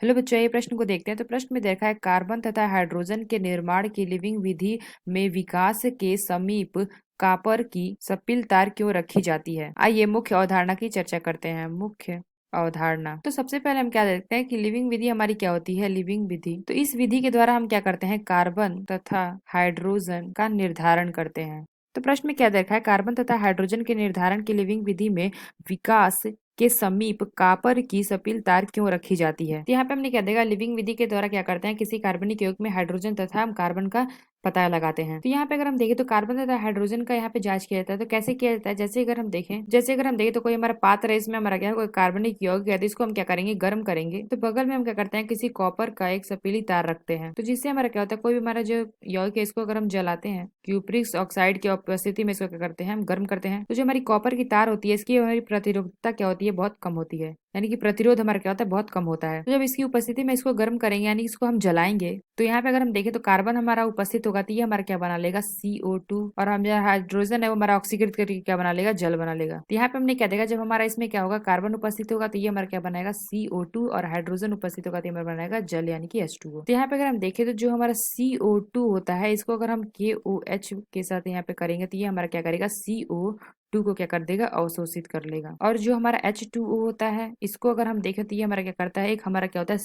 चलो बच्चों, ये प्रश्न को देखते हैं। तो प्रश्न में देखा है, कार्बन तथा हाइड्रोजन के निर्माण की लिविंग विधि में विकास के समीप कॉपर की सपिल तार क्यों रखी जाती है। आइए मुख्य अवधारणा की चर्चा करते हैं। मुख्य अवधारणा। तो सबसे पहले हम क्या देखते हैं कि लिविंग विधि हमारी क्या होती है। लिविंग विधि, तो इस विधि के द्वारा हम क्या करते हैं, कार्बन तथा हाइड्रोजन का निर्धारण करते हैं। तो प्रश्न में क्या देखा है, कार्बन तथा हाइड्रोजन के निर्धारण की लिविंग विधि में विकास के समीप कॉपर की सपिल तार क्यों रखी जाती है। तो यहाँ पे हमने क्या देखा, लिविंग विधि के द्वारा क्या करते हैं, किसी कार्बनिक यौगिक में हाइड्रोजन तथा हम कार्बन का पता लगाते हैं। तो यहाँ पे अगर हम देखें तो कार्बन तथा हाइड्रोजन का यहाँ पे जांच किया जाता है। तो कैसे किया जाता है, जैसे अगर हम देखें तो कोई हमारा पात्र है, इसमें हमारा क्या है, कोई कार्बनिक यौगिक है, तो इसको हम क्या करेंगे, गर्म करेंगे। तो बगल में हम क्या करते हैं, किसी कॉपर का एक सपीली तार रखते हैं। तो जिससे हमारा क्या होता है, कोई भी हमारा जो यौगिक है, इसको अगर हम जलाते हैं, क्यूप्रिक ऑक्साइड की उपस्थिति में इसको क्या करते हैं, हम गर्म करते हैं। तो जो हमारी कॉपर की तार होती है, इसकी हमारी प्रतिरोधकता क्या होती है, बहुत कम होती है। यानी कि प्रतिरोध हमारा क्या होता है, बहुत कम होता है। तो जब इसकी उपस्थिति में इसको गर्म करेंगे, यानी इसको हम जलाएंगे, तो यहाँ पे अगर हम देखें तो कार्बन हमारा उपस्थित होगा, तो ये हमारा क्या बना लेगा, CO2। और हम जो हाइड्रोजन है वो हमारा ऑक्सीकृत करके क्या बना लेगा, जल बना लेगा। तो यहाँ पे हमने क्या देखा, जब हमारा इसमें क्या होगा, कार्बन उपस्थित होगा, तो ये हमारा क्या बनाएगा, CO2। और हाइड्रोजन उपस्थित होगा तो ये हमारा बनाएगा जल, यानी कि H2O। तो यहाँ पे अगर हम देखें तो जो हमारा CO2 होता है, इसको अगर हम KOH के साथ यहाँ पे करेंगे, तो ये हमारा क्या करेगा, CO2 को क्या कर देगा, अवशोषित कर लेगा। और जो हमारा H2O होता है, इसको अगर हम देखें तो ये हमारा क्या करता है, एक हमारा क्या होता है,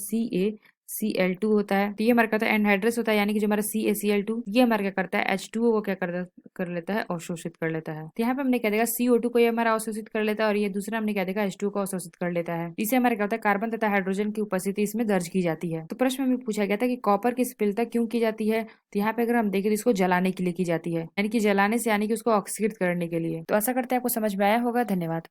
CaCl2 होता है। तो ये हमारा क्या होता है, एनहाइड्रस होता है, यानी कि जो हमारा CaCl2, ये हमारा क्या करता है, H2O को क्या कर लेता है, अवशोषित कर लेता है। तो यहाँ पे हमने क्या देखा, CO2 को ये हमारा अवशोषित कर लेता है, और ये दूसरा हमने क्या देखा, H2O को अवशोषित कर लेता है। इसे हमारा क्या होता है, कार्बन तथा हाइड्रोजन की उपस्थिति इसमें दर्ज की जाती है। तो प्रश्न में पूछा गया था कि कॉपर की सफलता क्यों की जाती है। तो यहाँ पे अगर हम देखें तो इसको जलाने के लिए की जाती है, यानी कि जलाने से, यानी कि उसको ऑक्सीकृत करने के लिए। तो आशा करते हैं आपको समझ में आया होगा। धन्यवाद।